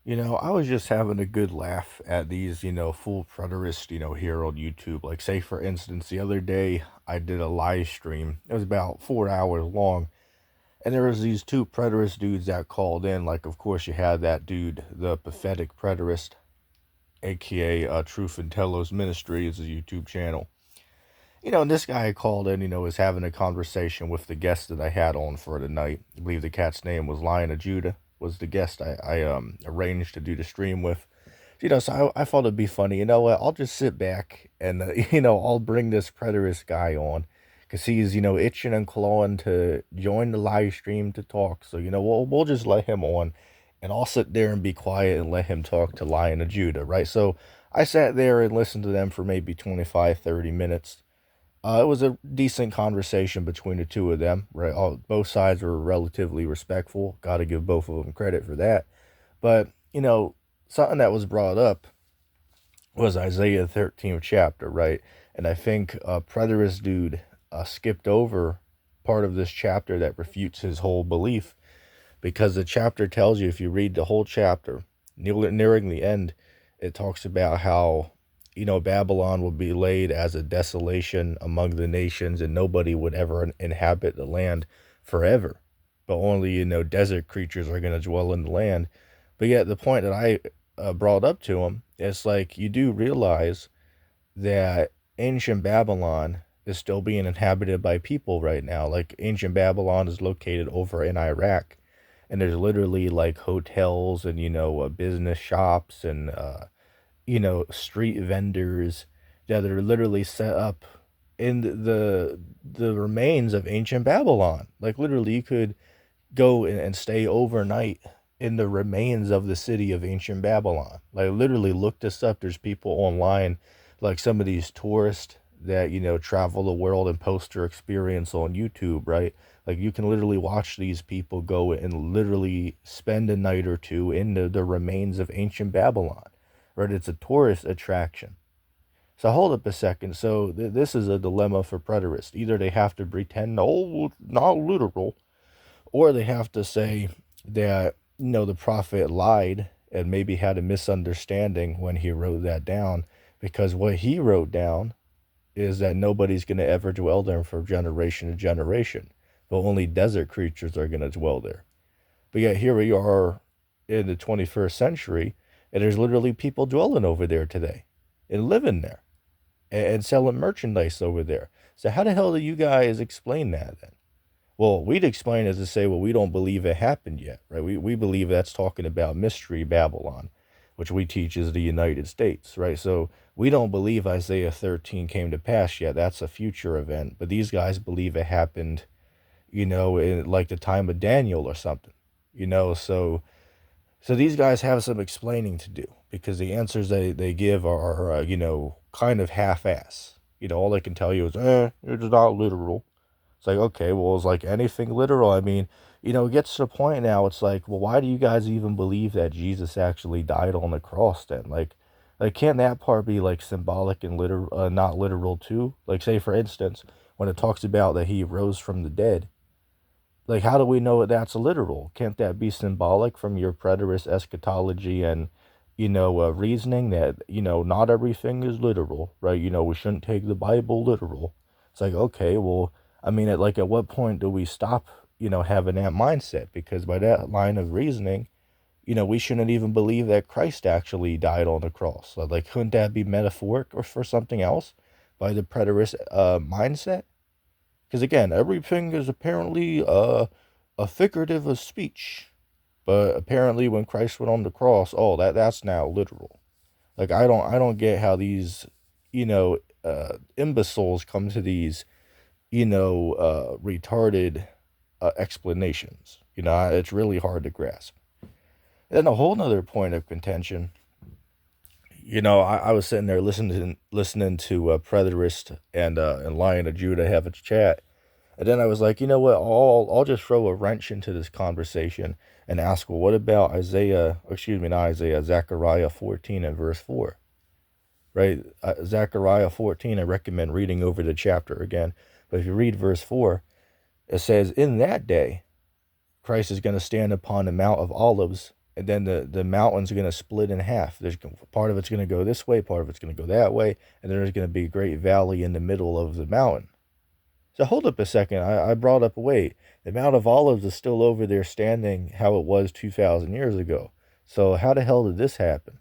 I was just having a good laugh at these, full preterists, here on YouTube. Like, say, for instance, the other day I did a live stream. It was about 4 hours long. And there was these two preterist dudes that called in. Like, of course, you had that dude, the pathetic preterist, aka Truth and Telos Ministry is a YouTube channel. And this guy called in, was having a conversation with the guest that I had on for the night. I believe the cat's name was Lion of Judah, was the guest I arranged to do the stream with. So I thought it'd be funny. You know what? I'll just sit back and, I'll bring this preterist guy on because he's, itching and clawing to join the live stream to talk. So, we'll just let him on and I'll sit there and be quiet and let him talk to Lion of Judah, right? So I sat there and listened to them for maybe 25, 30 minutes. It was a decent conversation between the two of them, right? Both sides were relatively respectful. Got to give both of them credit for that. But, something that was brought up was Isaiah 13th chapter, right? And I think Preterist dude skipped over part of this chapter that refutes his whole belief because the chapter tells you, if you read the whole chapter, nearing the end, it talks about how Babylon would be laid as a desolation among the nations and nobody would ever inhabit the land forever. But only, desert creatures are going to dwell in the land. But yet the point that I brought up to him, it's like, you do realize that ancient Babylon is still being inhabited by people right now. Like, ancient Babylon is located over in Iraq. And there's literally like hotels and, business shops and, street vendors that are literally set up in the remains of ancient Babylon. Like, literally, you could go and stay overnight in the remains of the city of ancient Babylon. Like, literally, look this up. There's people online, like some of these tourists that, travel the world and post their experience on YouTube, right? Like, you can literally watch these people go and literally spend a night or two in the remains of ancient Babylon, right? It's a tourist attraction. So hold up a second. So this is a dilemma for preterists. Either they have to pretend, no, not literal, or they have to say that, the prophet lied and maybe had a misunderstanding when he wrote that down, because what he wrote down is that nobody's going to ever dwell there for generation to generation, but only desert creatures are going to dwell there. But yet here we are in the 21st century, and there's literally people dwelling over there today and living there and selling merchandise over there. So how the hell do you guys explain that then? Well, we'd explain as to say, well, we don't believe it happened yet, right? We believe that's talking about Mystery Babylon, which we teach is the United States, right? So we don't believe Isaiah 13 came to pass yet. That's a future event. But these guys believe it happened, in like the time of Daniel or something, So these guys have some explaining to do because the answers they give are kind of half-ass. All they can tell you is, it's not literal. It's like, okay, well, it's like anything literal. I mean, it gets to the point now, it's like, well, why do you guys even believe that Jesus actually died on the cross then? Like can't that part be like symbolic and literal, not literal too? Like, say, for instance, when it talks about that he rose from the dead, like, how do we know that that's literal? Can't that be symbolic from your preterist eschatology and, reasoning that, not everything is literal, right? We shouldn't take the Bible literal. It's like, okay, well, I mean, at what point do we stop, having that mindset? Because by that line of reasoning, we shouldn't even believe that Christ actually died on the cross. Like, couldn't that be metaphoric or for something else by the preterist mindset? Because again, everything is apparently a figurative of speech. But apparently when Christ went on the cross, that's now literal. Like, I don't get how these, imbeciles come to these, retarded explanations. It's really hard to grasp. And a whole nother point of contention, I was sitting there listening to Preterist and Lion of Judah have a chat. And then I was like, you know what? I'll just throw a wrench into this conversation and ask, well, what about Zechariah 14 and verse 4, right? Zechariah 14, I recommend reading over the chapter again. But if you read verse 4, it says, in that day, Christ is going to stand upon the Mount of Olives, and then the mountains are going to split in half. There's part of it's going to go this way, part of it's going to go that way, and there's going to be a great valley in the middle of the mountain. So hold up a second. I brought up, wait, the Mount of Olives is still over there standing how it was 2,000 years ago. So how the hell did this happen?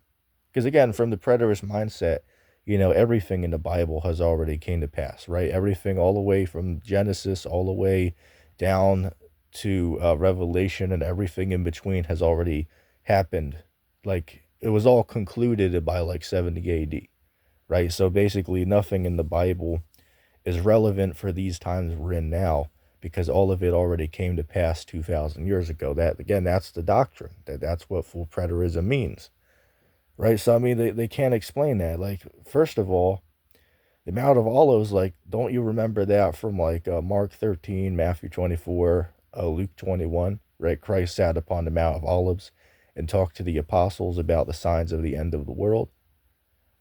Because again, from the preterist mindset, everything in the Bible has already came to pass, right? Everything all the way from Genesis all the way down to Revelation, and everything in between has already happened. Like, it was all concluded by like 70 AD, right? So basically nothing in the Bible is relevant for these times we're in now, because all of it already came to pass 2,000 years ago. That, again, that's the doctrine. That's what full preterism means, right? So, I mean, they can't explain that. Like, first of all, the Mount of Olives, like, don't you remember that from, like, Mark 13, Matthew 24, Luke 21, right? Christ sat upon the Mount of Olives and talked to the apostles about the signs of the end of the world.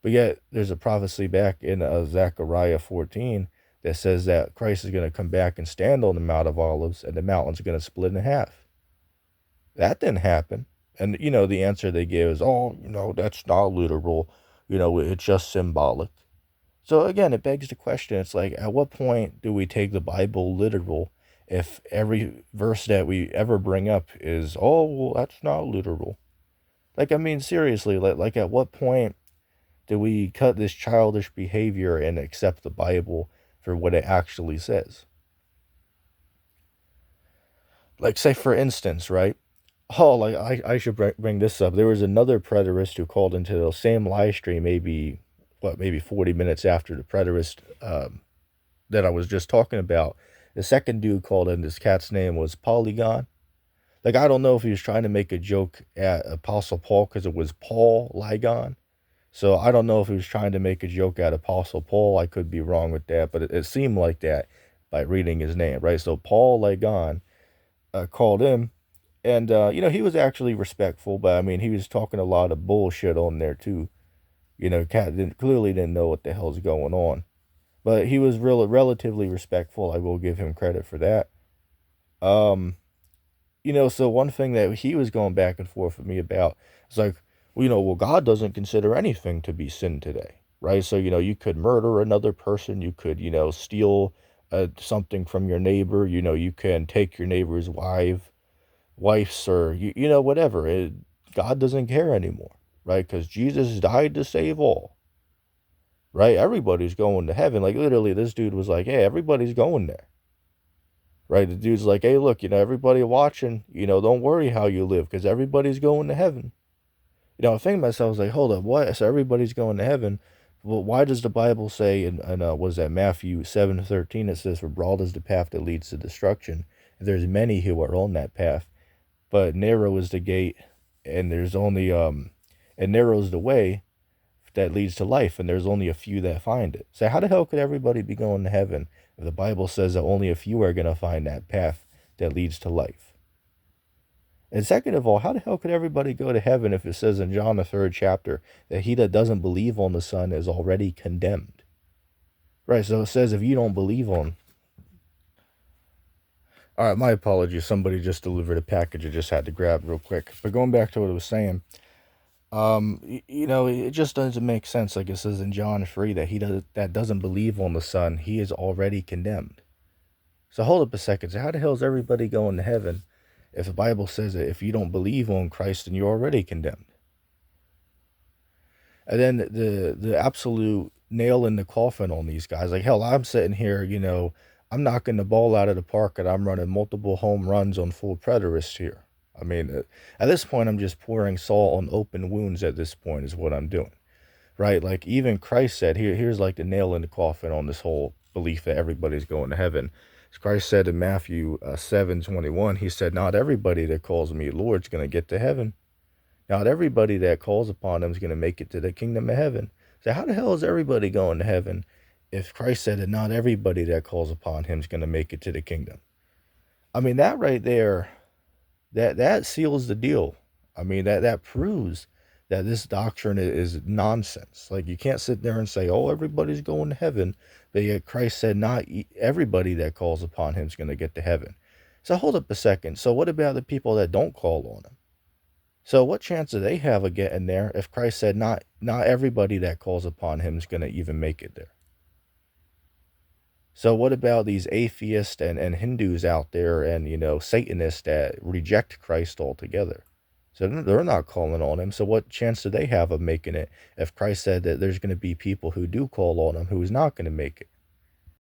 But yet, there's a prophecy back in Zechariah 14 that says that Christ is going to come back and stand on the Mount of Olives, and the mountain's going to split in half. That didn't happen. And, the answer they give is, oh, that's not literal. It's just symbolic. So again, it begs the question. It's like, at what point do we take the Bible literal if every verse that we ever bring up is, oh, well, that's not literal? Like, I mean, seriously, like at what point do we cut this childish behavior and accept the Bible for what it actually says? Like, say, for instance, right? Oh, like, I should bring this up. There was another preterist who called into the same live stream, maybe 40 minutes after the preterist that I was just talking about. The second dude called in. This cat's name was Polygon. Like, I don't know if he was trying to make a joke at Apostle Paul because it was Paul Ligon. So I don't know if he was trying to make a joke at Apostle Paul. I could be wrong with that, but it seemed like that by reading his name, right? So Paul Ligon called him, and he was actually respectful, but I mean, he was talking a lot of bullshit on there too. Cat clearly didn't know what the hell's going on, but he was relatively respectful. I will give him credit for that. Um, so one thing that he was going back and forth with me about is like, well, God doesn't consider anything to be sin today, right? So, you could murder another person, you could, steal something from your neighbor, you can take your neighbor's wife's, or, whatever. God doesn't care anymore, right? Because Jesus died to save all, right? Everybody's going to heaven. Like, literally, this dude was like, hey, everybody's going there. Right, the dude's like, hey, look, everybody watching, don't worry how you live, because everybody's going to heaven. I think to myself, I was like, hold up, what? So everybody's going to heaven. Well, why does the Bible say, was that Matthew 7:13, it says, for broad is the path that leads to destruction. There's many who are on that path, but narrow is the gate, and there's only, and narrow is the way that leads to life, and there's only a few that find it. So how the hell could everybody be going to heaven if the Bible says that only a few are going to find that path that leads to life? And second of all, how the hell could everybody go to heaven if it says in John the 3rd chapter that he that doesn't believe on the Son is already condemned? Right, so it says if you don't believe on... All right, my apologies. Somebody just delivered a package I just had to grab real quick. But going back to what I was saying, it just doesn't make sense. Like it says in John 3 that doesn't believe on the Son, he is already condemned. So hold up a second. So how the hell is everybody going to heaven if the Bible says that if you don't believe on Christ, then you're already condemned? And then the absolute nail in the coffin on these guys, like, hell, I'm sitting here, I'm knocking the ball out of the park, and I'm running multiple home runs on full preterists here. I mean, at this point, I'm just pouring salt on open wounds at this point is what I'm doing, right? Like, even Christ said, here's like the nail in the coffin on this whole belief that everybody's going to heaven. Christ said in Matthew 7:21, he said, not everybody that calls me Lord is going to get to heaven. Not everybody that calls upon him is going to make it to the kingdom of heaven. So how the hell is everybody going to heaven if Christ said that not everybody that calls upon him is going to make it to the kingdom? I mean, that right there, that seals the deal. I mean, that proves that this doctrine is nonsense. Like, you can't sit there and say, oh, everybody's going to heaven, but yet Christ said not everybody that calls upon him is going to get to heaven. So hold up a second. So what about the people that don't call on him? So what chance do they have of getting there if Christ said not everybody that calls upon him is gonna even make it there? So what about these atheists and Hindus out there and, Satanists that reject Christ altogether? So they're not calling on him. So what chance do they have of making it if Christ said that there's gonna be people who do call on him who's not gonna make it?